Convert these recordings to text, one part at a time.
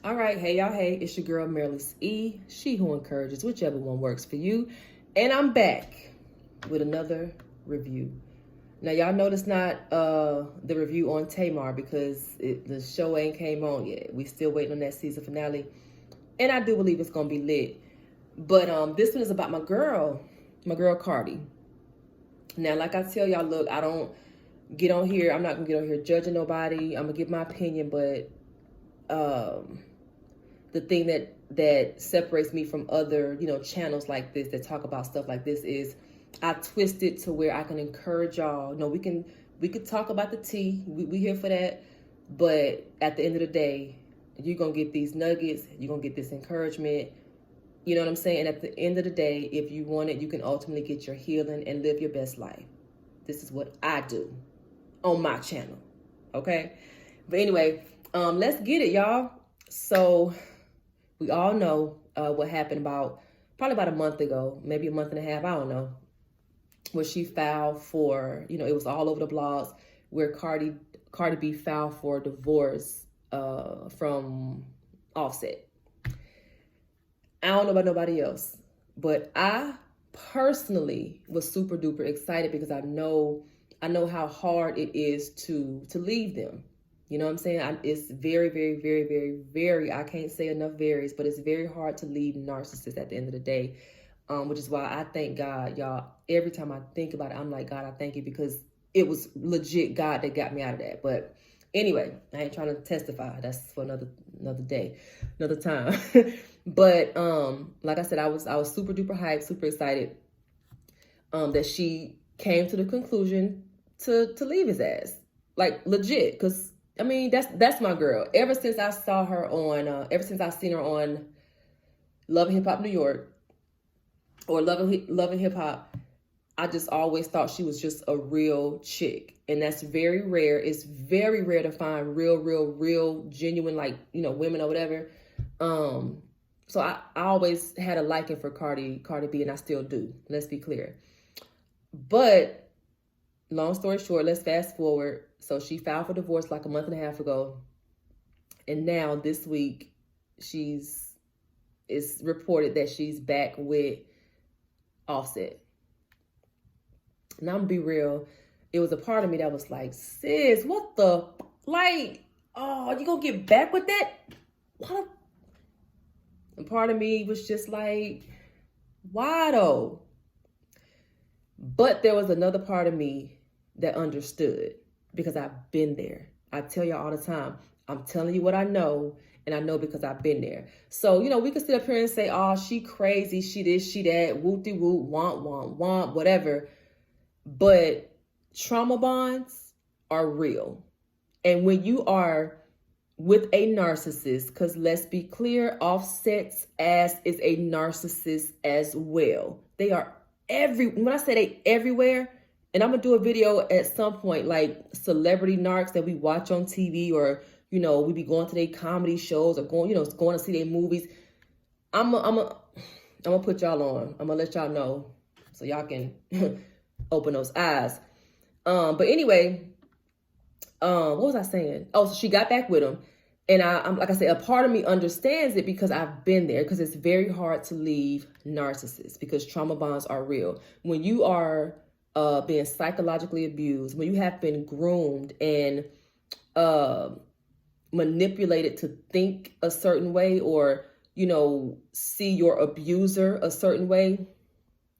All right, hey y'all, hey, it's your girl Marilys E, she who encourages, whichever one works for you. And I'm back with another review. Now y'all know it's not the review on Tamar because the show ain't came on yet. We still waiting on that season finale. And I do believe it's gonna be lit. But this one is about my girl Cardi. Now, like I tell y'all, look, I don't get on here, I'm not gonna get on here judging nobody. I'm gonna give my opinion, but the thing that separates me from other channels like this that talk about stuff like this is I twist it to where I can encourage y'all. No, we could talk about the tea. We here for that. But at the end of the day, you're gonna get these nuggets. You're gonna get this encouragement. You know what I'm saying? And at the end of the day, if you want it, you can ultimately get your healing and live your best life. This is what I do on my channel. Okay? But anyway, let's get it, y'all. So we all know what happened probably about a month ago, maybe a month and a half, I don't know, where she filed for, it was all over the blogs, where Cardi B filed for divorce from Offset. I don't know about nobody else, but I personally was super duper excited because I know how hard it is to leave them. You know what I'm saying? It's very, very, very, very, very, I can't say enough varies, but it's very hard to leave narcissists at the end of the day, which is why I thank God, y'all. Every time I think about it, I'm like, God, I thank you, because it was legit God that got me out of that. But anyway, I ain't trying to testify. That's for another day, another time. But like I said, I was super duper hyped, super excited that she came to the conclusion to leave his ass. Like legit, because I mean, that's my girl. Ever since I saw her on, ever since I seen her on Love and Hip Hop New York or Love and Hip Hop, I just always thought she was just a real chick. And that's very rare. It's very rare to find real, genuine, like, women or whatever. So I always had a liking for Cardi B, and I still do. Let's be clear. But long story short, let's fast forward. So she filed for divorce like a month and a half ago. And now this week, it's reported that she's back with Offset. Now I'm gonna be real. It was a part of me that was like, sis, what the, like, oh, you gonna get back with that? What? And part of me was just like, why though? But there was another part of me that understood, because I've been there. I tell y'all all the time, I'm telling you what I know, and I know because I've been there. So, we could sit up here and say, oh, she crazy, she this, she that, whoop-de-whoop, womp, whatever. But trauma bonds are real. And when you are with a narcissist, because let's be clear, Offset's ass is a narcissist as well. They are when I say they everywhere, and I'm gonna do a video at some point, like celebrity narcs that we watch on TV, or we be going to their comedy shows, or going to see their movies. I'm gonna put y'all on. I'm gonna let y'all know so y'all can open those eyes. But anyway, what was I saying? Oh, so she got back with him. And I'm like I said, a part of me understands it because I've been there, because it's very hard to leave narcissists because trauma bonds are real. When you are being psychologically abused, when you have been groomed and manipulated to think a certain way, or, see your abuser a certain way,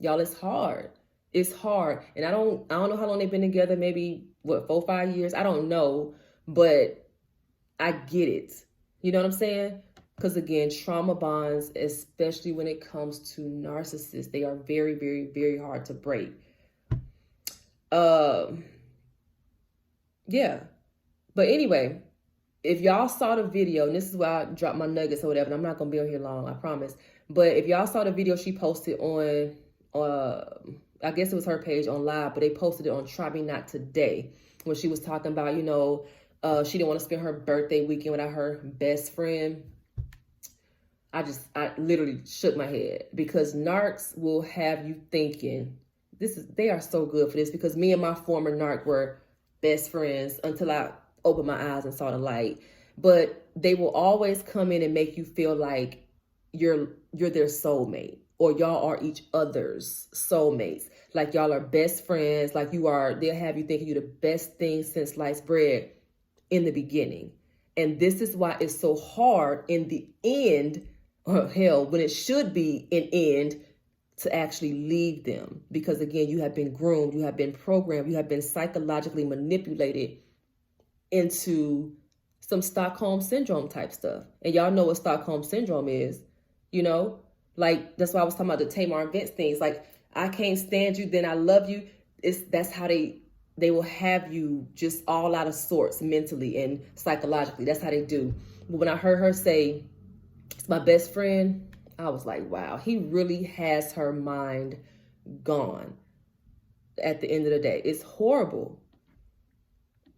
y'all, it's hard. It's hard. And I don't know how long they've been together, maybe 4-5 years. I don't know, but I get it. You know what I'm saying? Because again, trauma bonds, especially when it comes to narcissists, they are very, very, very hard to break. Yeah. But anyway, if y'all saw the video, and this is where I drop my nuggets or whatever, and I'm not going to be on here long, I promise. But if y'all saw the video she posted on, I guess it was her page on Live, but they posted it on Try Me Not Today, when she was talking about, she didn't want to spend her birthday weekend without her best friend. I literally shook my head, because narcs will have you thinking, they are so good for this, because me and my former narc were best friends until I opened my eyes and saw the light. but they will always come in and make you feel like you're their soulmate, or y'all are each other's soulmates. Like y'all are best friends, like you are, they'll have you thinking you're the best thing since sliced bread in the beginning. And this is why it's so hard in the end, or hell, when it should be an end, to actually leave them. Because again, you have been groomed, you have been programmed, you have been psychologically manipulated into some Stockholm syndrome type stuff. And y'all know what Stockholm syndrome is, you know? Like, that's why I was talking about the Tamar and Vince things. Like, I can't stand you, then I love you. That's how they will have you just all out of sorts mentally and psychologically. That's how they do. But when I heard her say, it's my best friend, I was like, wow, he really has her mind gone at the end of the day. It's horrible.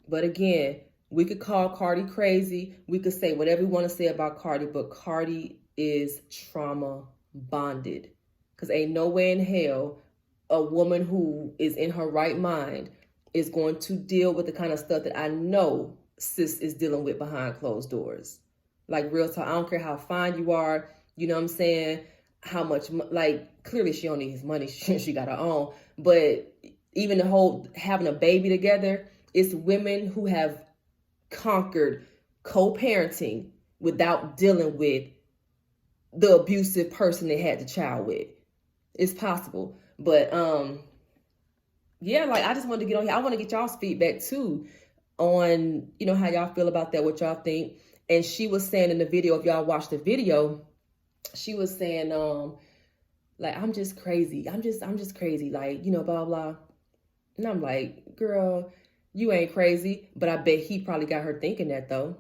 But again, we could call Cardi crazy. We could say whatever we want to say about Cardi, but Cardi is trauma bonded. Because ain't no way in hell a woman who is in her right mind is going to deal with the kind of stuff that I know sis is dealing with behind closed doors. Like, real talk, I don't care how fine you are, you know what I'm saying? How much, like, clearly she don't need his money, she got her own. But even the whole having a baby together, it's women who have conquered co-parenting without dealing with the abusive person they had the child with. It's possible. But yeah, like, I just wanted to get on here. I want to get y'all's feedback too on, you know, how y'all feel about that, what y'all think. And she was saying in the video, if y'all watch the video, she was saying, like, I'm just crazy. I'm just crazy. Like, you know, blah, blah. And I'm like, girl, you ain't crazy. But I bet he probably got her thinking that though.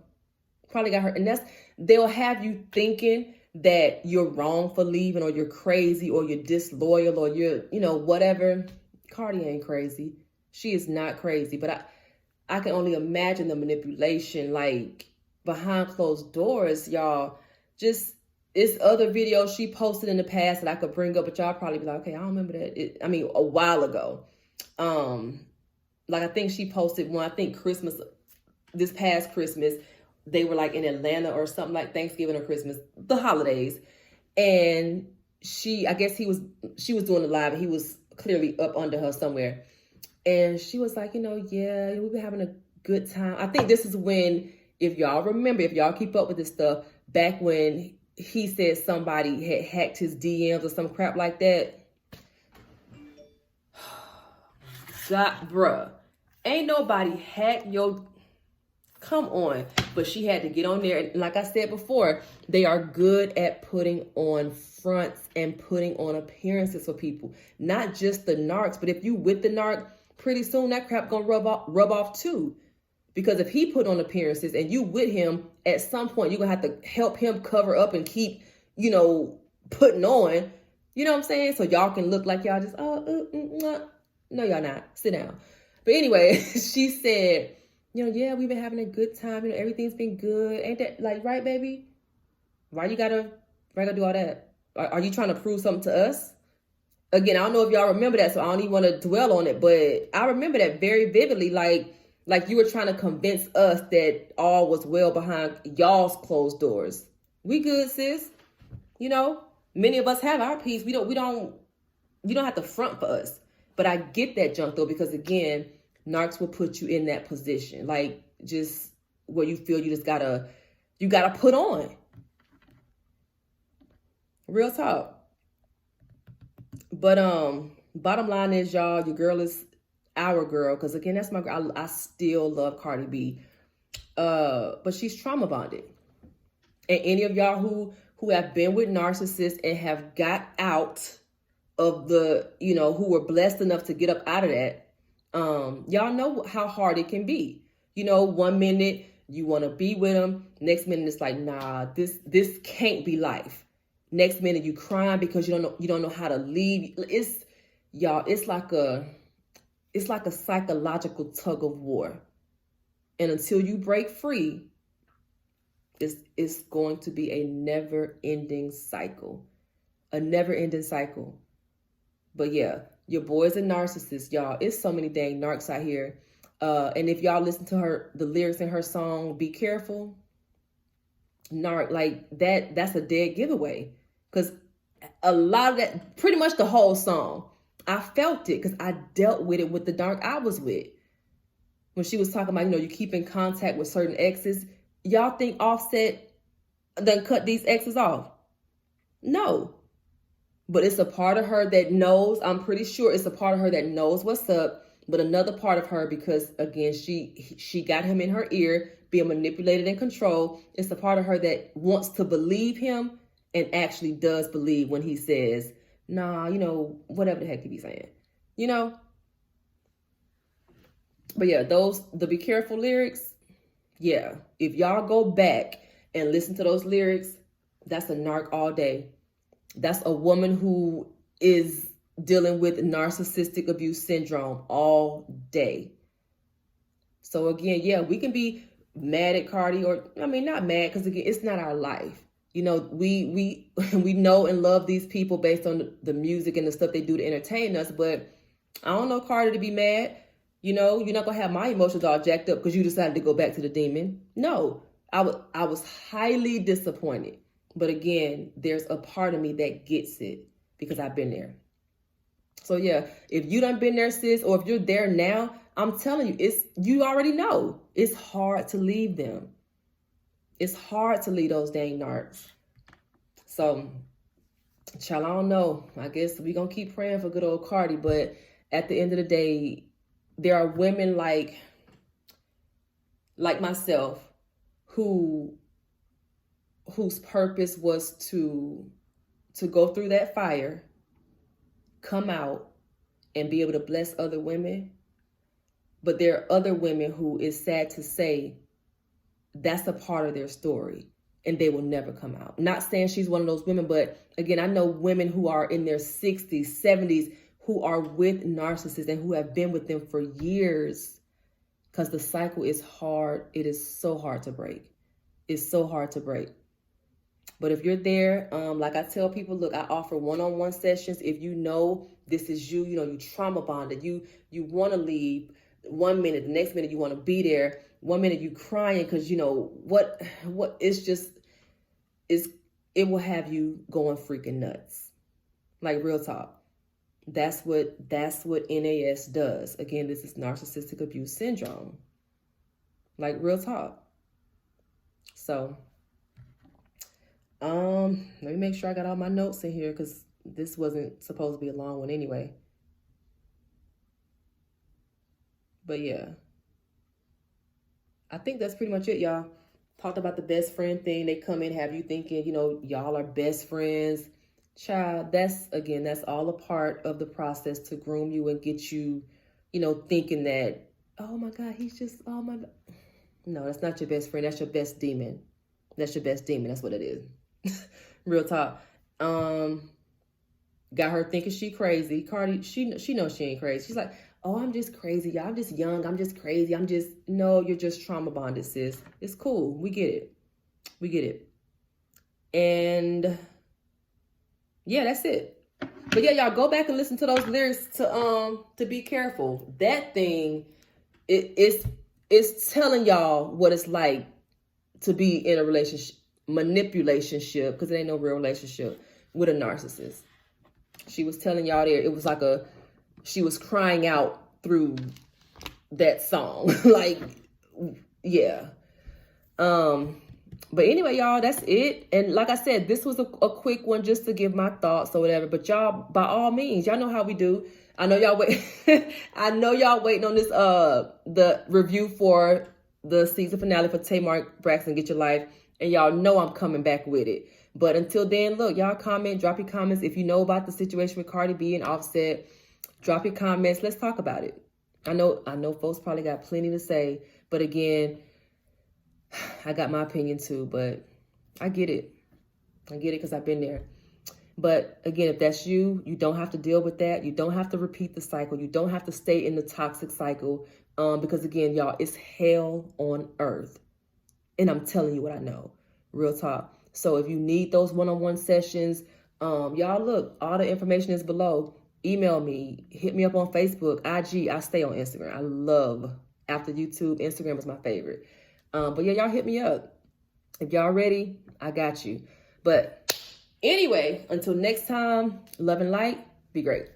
Probably got her. And they'll have you thinking that you're wrong for leaving, or you're crazy, or you're disloyal, or you're, you know, whatever. Cardi ain't crazy. She is not crazy. But I can only imagine the manipulation, like, behind closed doors, y'all. Just, it's other videos she posted in the past that I could bring up, but y'all probably be like, okay, I don't remember that. I mean, a while ago. Like, I think she posted one, I think Christmas, this past Christmas, they were like in Atlanta or something, like Thanksgiving or Christmas, the holidays. And I guess she was doing a live, and he was clearly up under her somewhere. And she was like, you know, yeah, we've been having a good time. I think this is when, if y'all remember, if y'all keep up with this stuff, back when he said somebody had hacked his DMs or some crap like that. God, bruh, ain't nobody hacked your, come on. But she had to get on there. And like I said before, they are good at putting on fronts and putting on appearances for people. Not just the narcs, but if you with the narc, pretty soon that crap gonna rub off too. Because if he put on appearances and you with him, at some point, you're going to have to help him cover up and keep, you know, putting on. You know what I'm saying? So y'all can look like y'all just, no, y'all not. Sit down. But anyway, she said, you know, yeah, we've been having a good time. You know, everything's been good. Ain't that, like, right, baby? Why you gotta do all that? Are you trying to prove something to us? Again, I don't know if y'all remember that, so I don't even want to dwell on it. But I remember that very vividly, like you were trying to convince us that all was well behind y'all's closed doors. We good, sis. You know, many of us have our peace. You don't have to front for us. But I get that junk though, because again, narcs will put you in that position. Like, just where you feel you gotta put on. Real talk. But bottom line is, y'all, your girl is our girl, because again, that's my girl. I still love Cardi B, but she's trauma bonded. And any of y'all who have been with narcissists and have got out of the, you know, who were blessed enough to get up out of that, y'all know how hard it can be. You know, one minute you want to be with them, next minute it's like, nah, this can't be life. Next minute you crying because you don't know how to leave. It's like a psychological tug of war. And until you break free, it's going to be a never-ending cycle. A never-ending cycle. But yeah, your boy's a narcissist, y'all. It's so many dang narcs out here. And if y'all listen to the lyrics in her song, Be Careful, narc, like that's a dead giveaway. Because a lot of that, pretty much the whole song, I felt it because I dealt with it with the narc I was with. When she was talking about, you keep in contact with certain exes. Y'all think Offset done cut these exes off? No. But it's a part of her that knows, I'm pretty sure it's a part of her that knows what's up. But another part of her, because again, she got him in her ear, being manipulated and controlled. It's a part of her that wants to believe him and actually does believe when he says, nah, whatever the heck he be saying, But yeah, the Be Careful lyrics, yeah. If y'all go back and listen to those lyrics, that's a narc all day. That's a woman who is dealing with narcissistic abuse syndrome all day. So again, yeah, we can be mad at Cardi, or not mad, because again, it's not our life. We know and love these people based on the music and the stuff they do to entertain us. But I don't know Cardi to be mad. You're not gonna have my emotions all jacked up because you decided to go back to the demon. No, I was highly disappointed. But again, there's a part of me that gets it because I've been there. So yeah, if you done been there, sis, or if you're there now, I'm telling you, you already know. It's hard to leave them. It's hard to leave those dang narcs. So, child, I don't know. I guess we're going to keep praying for good old Cardi. But at the end of the day, there are women like myself whose purpose was to go through that fire, come out, and be able to bless other women. But there are other women who, is sad to say, that's a part of their story and they will never come out. Not saying she's one of those women, but again, I know women who are in their 60s, 70s, who are with narcissists and who have been with them for years, because the cycle is hard. It is so hard to break. It's so hard to break. But if you're there, like I tell people, look, I offer one-on-one sessions. If you know this is you, you trauma bonded, you want to leave 1 minute, the next minute you want to be there, 1 minute you crying because what it's just it will have you going freaking nuts. Like, real talk. That's what NAS does. Again, this is narcissistic abuse syndrome. Like, real talk. So let me make sure I got all my notes in here, because this wasn't supposed to be a long one anyway. But yeah, I think that's pretty much it, y'all. Talked about the best friend thing. They come in, have you thinking, y'all are best friends. Child, that's all a part of the process to groom you and get you, thinking that, oh my God, he's just, oh my God. No, that's not your best friend. That's your best demon. That's your best demon. That's what it is. Real talk. Got her thinking she crazy. Cardi, she knows she ain't crazy. She's like, oh, I'm just crazy. Y'all, I'm just young. I'm just crazy. No, you're just trauma bonded, sis. It's cool. We get it. We get it. And yeah, that's it. But yeah, y'all go back and listen to those lyrics to Be Careful. That thing, it's telling y'all what it's like to be in a manipulationship, because it ain't no real relationship, with a narcissist. She was telling y'all there, it was like she was crying out through that song. Like, yeah. But anyway, y'all, that's it. And like I said, this was a quick one just to give my thoughts or whatever. But y'all, by all means, y'all know how we do. I know y'all wait. I know y'all waiting on this the review for the season finale for Tamar Braxton Get Your Life, and y'all know I'm coming back with it. But until then, look, y'all drop your comments if you know about the situation with Cardi B and Offset. Drop your comments. Let's talk about it. I know folks probably got plenty to say, but again, I got my opinion too, but I get it. I get it because I've been there. But again, if that's you, you don't have to deal with that. You don't have to repeat the cycle. You don't have to stay in the toxic cycle. Because again, y'all, it's hell on earth. And I'm telling you what I know. Real talk. So if you need those one-on-one sessions, y'all, look, all the information is below. Email me, hit me up on Facebook, IG. I stay on Instagram. I love, after YouTube, Instagram is my favorite. But yeah, y'all hit me up. If y'all ready, I got you. But anyway, until next time, love and light, be great.